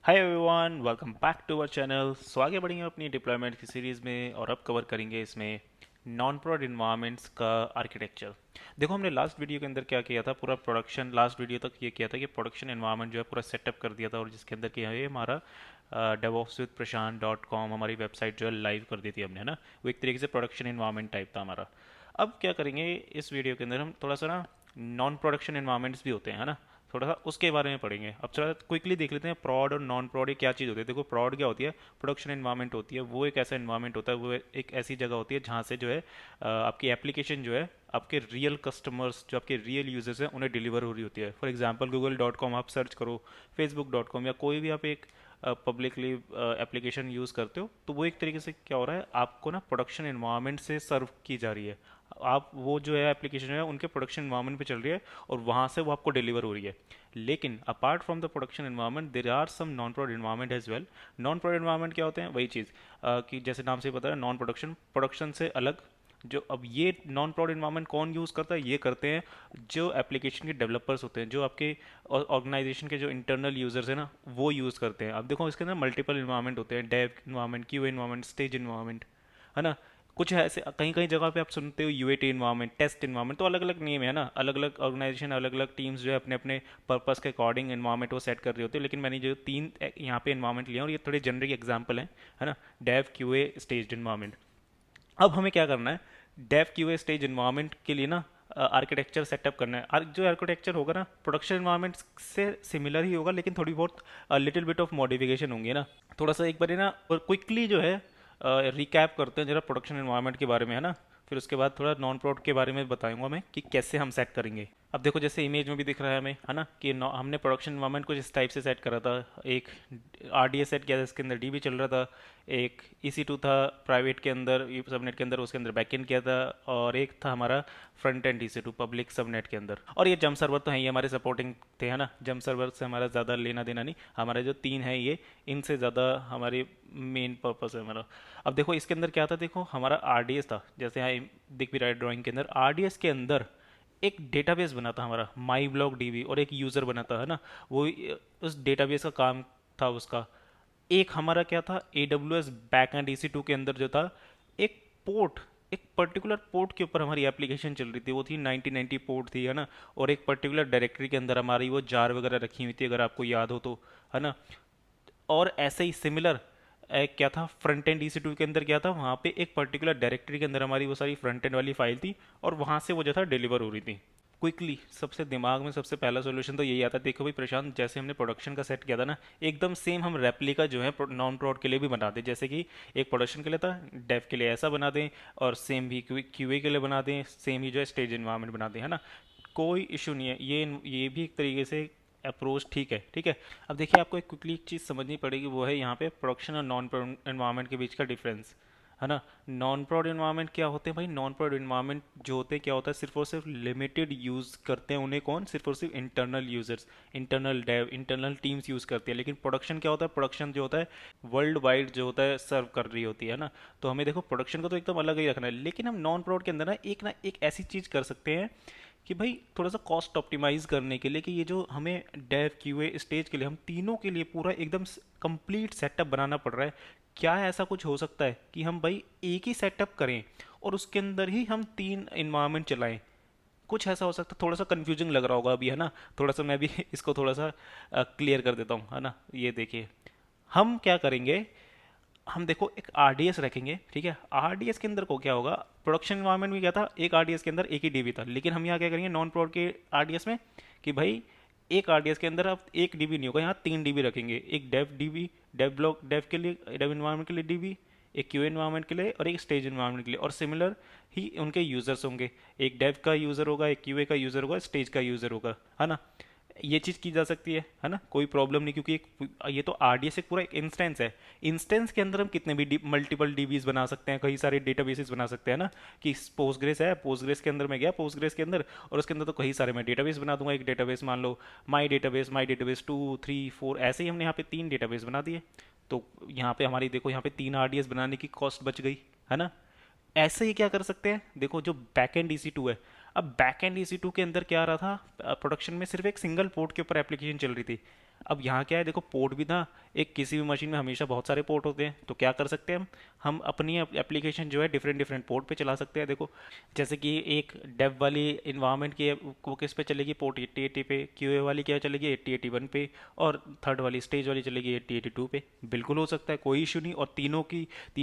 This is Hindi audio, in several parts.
Hi everyone, welcome back to our channel. So आगे बढ़ेंगे अपनी डिप्लॉयमेंट की सीरीज़ में और अब कवर करेंगे इसमें नॉन प्रोड इन्वायरमेंट्स का आर्किटेक्चर। देखो, हमने लास्ट वीडियो के अंदर क्या किया था, पूरा प्रोडक्शन लास्ट वीडियो तक ये किया था कि प्रोडक्शन इन्वायरमेंट जो है पूरा सेटअप कर दिया था और जिसके अंदर क्या है हमारा DevOpsWithPrashant.com हमारी वेबसाइट जो है लाइव कर दी थी हमने, है ना। वो एक तरीके से प्रोडक्शन इन्वायरमेंट टाइप था हमारा। अब क्या करेंगे इस वीडियो के अंदर, हम थोड़ा सा ना नॉन प्रोडक्शन इन्वायरमेंट्स भी होते हैं, है ना, थोड़ा सा उसके बारे में पढ़ेंगे। अब चलो क्विकली देख लेते हैं प्रॉड और नॉन प्रॉड ये क्या चीज़ होती है। देखो, प्रॉड क्या होती है, प्रोडक्शन इन्वायरमेंट होती है। वो एक ऐसा इन्वायरमेंट होता है, वो एक ऐसी जगह होती है जहाँ से जो है आपकी एप्लीकेशन जो है आपके रियल कस्टमर्स जो आपके रियल यूजर्स हैं उन्हें डिलीवर हो रही होती है। फॉर एग्जांपल google.com आप सर्च करो, facebook.com या कोई भी आप एक पब्लिकली एप्लीकेशन यूज़ करते हो, तो वो एक तरीके से क्या हो रहा है, आपको ना प्रोडक्शन इन्वायरमेंट से सर्व की जा रही है। आप वो जो है एप्लीकेशन है उनके प्रोडक्शन इन्वायरमेंट पे चल रही है और वहाँ से वो आपको डिलीवर हो रही है। लेकिन apart from the production environment there are some non prod environment as well. Non prod environment क्या होते हैं, वही चीज़ कि जैसे नाम से पता है, नॉन प्रोडक्शन, प्रोडक्शन से अलग। जो अब ये नॉन प्रोड इन्वायरमेंट कौन यूज़ करता है, ये करते हैं जो एप्लीकेशन के डेवलपर्स होते हैं, जो आपके ऑर्गेनाइजेशन के जो इंटरनल यूजर्स हैं ना, वो यूज़ करते हैं। अब देखो, इसके अंदर मल्टीपल इन्वायरमेंट होते हैं, dev environment, Q environment, stage environment, है ना। कुछ है ऐसे, कहीं कहीं जगह पे आप सुनते हो यूएटी इन्वायरमेंट, टेस्ट इन्वायरमेंट, तो अलग अलग नेम है ना, अलग अलग ऑर्गेनाइजेशन, अलग अलग टीम्स जो है अपने अपने पर्पस के अकॉर्डिंग इन्वायरमेंट वो सेट कर रही होती है। लेकिन मैंने जो तीन यहाँ पे इन्वायरमेंट लिया और ये थोड़े जनरिक एग्जाम्पल हैं, है ना। Dev, QA, stage environment. अब हमें क्या करना है, डेव क्यूए स्टेज इन्वायरमेंट के लिए ना आर्किटेक्चर सेटअप करना है। जो आर्किटेक्चर होगा ना प्रोडक्शन इन्वायरमेंट से सिमिलर ही होगा, लेकिन थोड़ी बहुत लिटिल बिट ऑफ मॉडिफिकेशन होंगे ना। थोड़ा सा एक बार ना और क्विकली जो है रिकैप करते हैं जरा प्रोडक्शन इन्वायरमेंट के बारे में, है ना। फिर उसके बाद थोड़ा नॉन प्रोड के बारे में बताऊंगा मैं कि कैसे हम सेट करेंगे। अब देखो, जैसे इमेज में भी दिख रहा है हमें, है ना, कि हमने प्रोडक्शन इन्वायरमेंट कुछ इस टाइप से सेट करा था। एक आरडीएस सेट किया था, इसके अंदर डीबी चल रहा था। एक EC2 था प्राइवेट के अंदर, सबनेट के अंदर, उसके अंदर बैकएंड किया था। और एक था हमारा front end EC2 public subnet के अंदर। और ये जंप सर्वर तो है ही हमारे सपोर्टिंग थे, है ना। जंप सर्वर से हमारा ज़्यादा लेना देना नहीं, हमारे जो तीन है ये, इनसे ज़्यादा हमारी मेन पर्पस है हमारा। अब देखो इसके अंदर क्या था, देखो हमारा आरडीएस था, जैसे यहाँ दिख भी रहा है ड्राइंग के अंदर। आरडीएस के अंदर एक डेटाबेस बना था हमारा माई ब्लॉक डीबी, और एक यूज़र बना था, है ना। वो उस डेटाबेस का काम था उसका। एक हमारा क्या था, AWS बैक एंड EC2 के अंदर जो था, एक पोर्ट, एक पर्टिकुलर पोर्ट के ऊपर हमारी एप्लीकेशन चल रही थी, वो थी 1990 पोर्ट थी, है ना। और एक पर्टिकुलर डायरेक्टरी के अंदर हमारी वो जार वगैरह रखी हुई थी, अगर आपको याद हो तो, है ना। और ऐसे ही सिमिलर एक क्या था, फ्रंट एंड EC2 के अंदर क्या था, वहाँ पे एक पर्टिकुलर डायरेक्टरी के अंदर हमारी वो सारी फ्रंट एंड वाली फाइल थी और वहाँ से वो जो था डिलीवर हो रही थी। क्विकली सबसे दिमाग में सबसे पहला सोल्यूशन तो यही आता है। देखो भाई प्रशांत, जैसे हमने प्रोडक्शन का सेट किया था ना, एकदम सेम हम रेप्लिका जो है नॉन प्रोड के लिए भी बना दें। जैसे कि एक प्रोडक्शन के लिए था, डेव के लिए ऐसा बना दें, और सेम भी क्यूए के लिए बना दें, सेम ही जो है स्टेज इन्वायरमेंट बना दें, है ना। कोई इशू नहीं है, ये भी एक तरीके से अप्रोच ठीक है, ठीक है। अब देखिए, आपको एक क्विकली एक चीज़ समझनी पड़ेगी, वो है यहाँ पे प्रोडक्शन और नॉन प्रोड इन्वायरमेंट के बीच का डिफरेंस, है ना। नॉन प्रोड इन्वायरमेंट क्या होते हैं भाई, नॉन प्रोड इन्वायरमेंट जो होते हैं क्या होता है, सिर्फ और सिर्फ लिमिटेड यूज़ करते हैं उन्हें, कौन, सिर्फ और सिर्फ internal users, internal dev, internal teams use करती है। लेकिन प्रोडक्शन क्या होता है, प्रोडक्शन जो होता है वर्ल्ड वाइड जो होता है सर्व कर रही होती है ना। तो हमें देखो प्रोडक्शन को तो एकदम अलग ही रखना है, लेकिन हम नॉन प्रोड के अंदर ना एक ऐसी चीज़ कर सकते हैं कि भाई थोड़ा सा कॉस्ट ऑप्टिमाइज करने के लिए, कि ये जो हमें डेव क्यूए स्टेज के लिए, हम तीनों के लिए पूरा एकदम कंप्लीट सेटअप बनाना पड़ रहा है। क्या ऐसा कुछ हो सकता है कि हम भाई एक ही सेटअप करें और उसके अंदर ही हम तीन इन्वायरमेंट चलाएं? कुछ ऐसा हो सकता है, थोड़ा सा कंफ्यूजिंग लग रहा होगा अभी, है ना। थोड़ा सा मैं भी इसको थोड़ा सा क्लियर कर देता हूँ, है ना। ये देखिए, हम क्या करेंगे, हम देखो एक आरडीएस रखेंगे, ठीक है। आरडीएस के अंदर को क्या होगा, प्रोडक्शन इन्वायरमेंट में क्या था, एक आरडीएस के अंदर एक ही डीबी था। लेकिन हम यहाँ क्या करेंगे नॉन प्रोड के आरडीएस में, कि भाई एक आरडीएस के अंदर अब एक डीबी नहीं होगा, यहाँ तीन डीबी रखेंगे। एक dev DB, dev block, dev के लिए, डेव इन्वायरमेंट के लिए डीबी, एक क्यू इन्वायरमेंट के लिए, और एक स्टेज इन्वायरमेंट के लिए। और सिमिलर ही उनके यूजर्स होंगे, एक डेव का यूजर होगा, एक क्यूए का यूजर होगा, स्टेज का यूजर होगा, है ना। ये चीज़ की जा सकती है ना, कोई प्रॉब्लम नहीं, क्योंकि ये तो आरडीएस एक पूरा एक इंस्टेंस है। इंस्टेंस के अंदर हम कितने भी मल्टीपल डीबीज बना सकते हैं, कई सारे डेटाबेसेस बना सकते हैं ना। कि पोस्टग्रेस है, पोस्टग्रेस के अंदर मैं गया पोस्टग्रेस के अंदर, और उसके अंदर तो कई सारे मैं डेटाबेस बना दूंगा। एक डेटाबेस मान लो माई डेटाबेस 2 3 4, ऐसे ही हमने यहाँ पे तीन डेटाबेस बना दिए। तो यहाँ पे हमारी देखो, यहाँ पे तीन आरडीएस बनाने की कॉस्ट बच गई, है ना। ऐसे ही क्या कर सकते हैं, देखो जो बैक एंड EC2 है, अब बैक एंड EC2 के अंदर क्या आ रहा था, प्रोडक्शन में सिर्फ एक सिंगल पोर्ट के ऊपर एप्लीकेशन चल रही थी। अब यहाँ क्या है, देखो पोर्ट भी ना, एक किसी भी मशीन में हमेशा बहुत सारे पोर्ट होते हैं, तो क्या कर सकते हैं हम अपनी एप्लीकेशन जो है डिफरेंट डिफरेंट पोर्ट पे चला सकते हैं। देखो जैसे कि एक डेव वाली इन्वायरमेंट की वो किस पे चलेगी, पोर्ट 8080 पे, क्यूए वाली क्या चलेगी 8081 पे, और थर्ड वाली स्टेज वाली चलेगी 8082 पे। बिल्कुल हो सकता है, कोई इशू नहीं। और तीनों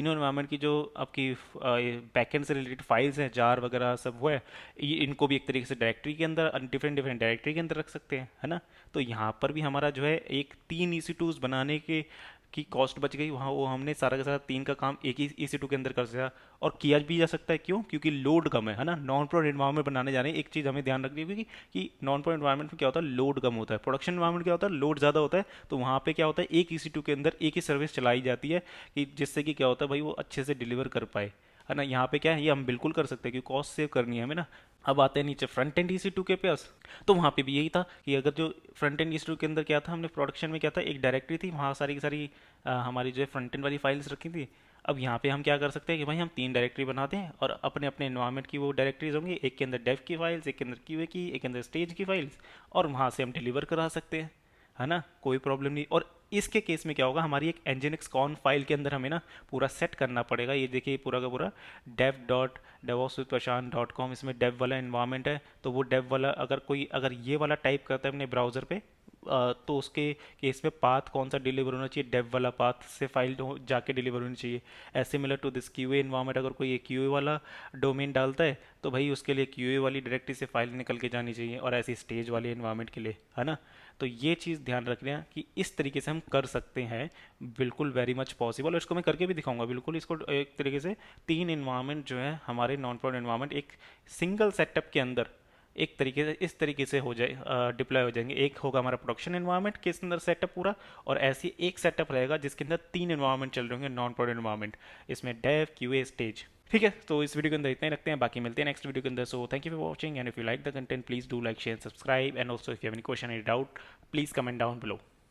इन्वायरमेंट की जो आपकी बैकएंड से रिलेटेड फाइल्स हैं, जार वगैरह सब वो है, इनको भी एक तरीके से डायरेक्टरी के अंदर, डिफरेंट डिफरेंट डायरेक्टरी के अंदर रख सकते हैं, है ना। तो यहाँ पर भी हमारा जो है एक 3 EC2s बनाने के की कॉस्ट बच गई। वहाँ वो हमने सारा का सारा 3 का काम एक ही EC2 के अंदर कर दिया, और किया भी जा सकता है। क्यों? क्योंकि लोड कम है ना। नॉन प्रोड इन्वायरमेंट बनाने जा रहे हैं, एक चीज़ हमें ध्यान रखनी होगी कि नॉन प्रोड इन्वायरमेंट में क्या होता है, लोड कम होता है। प्रोडक्शन इन्वायरमेंट क्या होता है, लोड ज़्यादा होता है। तो वहाँ पे क्या होता है, एक EC2 के अंदर एक ही सर्विस चलाई जाती है, कि जिससे कि क्या होता है भाई, वो अच्छे से डिलीवर कर पाए, है ना। यहाँ पे क्या है, ये हम बिल्कुल कर सकते हैं क्योंकि कॉस्ट सेव करनी है हमें ना। अब आते हैं नीचे फ्रंट एंड EC2 के पास। तो वहाँ पे भी यही था कि अगर जो फ्रंट एंड EC2 के अंदर क्या था, हमने प्रोडक्शन में क्या था, एक डायरेक्टरी थी, वहाँ सारी की सारी हमारी जो है फ्रंट एंड वाली फाइल्स रखी थी। अब यहाँ पे हम क्या कर सकते हैं कि भाई हम 3 डायरेक्टरी बनाते हैं, और अपने अपने एनवायरनमेंट की वो डायरेक्टरीज होंगी, एक के अंदर डेव की फाइल्स, एक के अंदर क्यूए की, एक के अंदर स्टेज की फाइल्स, और वहाँ से हम डिलीवर करा सकते हैं, है ना। कोई प्रॉब्लम नहीं। और इसके केस में क्या होगा, हमारी एक nginx कॉन फाइल के अंदर हमें ना पूरा सेट करना पड़ेगा। ये देखिए पूरा का पूरा dev.devopswithprashant.com, इसमें डेव वाला इन्वायरमेंट है। तो वो डेव वाला अगर ये वाला टाइप करता है अपने ब्राउज़र पे, तो उसके केस में पाथ कौन सा डिलीवर होना चाहिए, डेव वाला पाथ से फाइल जाके डिलीवर होनी चाहिए। As similar to this QA environment, अगर कोई क्यूए वाला डोमेन डालता है तो भाई उसके लिए क्यूए वाली डायरेक्टरी से फाइल निकल के जानी चाहिए, और ऐसी स्टेज वाले इन्वायरमेंट के लिए, है ना। तो ये चीज़ ध्यान रखना कि इस तरीके से हम कर सकते हैं, बिल्कुल वेरी मच पॉसिबल। और इसको मैं करके भी दिखाऊंगा बिल्कुल। इसको एक तरीके से 3 इन्वायरमेंट जो है हमारे नॉन प्रोड इन्वायरमेंट एक सिंगल सेटअप के अंदर एक तरीके से इस तरीके से हो जाए, डिप्लॉय हो जाएंगे। एक होगा हमारा प्रोडक्शन एनवायरनमेंट के अंदर सेटअप पूरा, और ऐसी एक सेटअप रहेगा जिसके अंदर 3 इन्वायरमेंट चल रहे होंगे, नॉन प्रोड इन्वायरमेंट, इसमें डेव क्यूए स्टेज। ठीक है, तो इस वीडियो के अंदर इतना ही रखते हैं, बाकी मिलते हैं नेक्स्ट वीडियो के अंदर। So thank you for watching, and if you like the content please do like share subscribe, and also if you have any question any doubt please comment down below.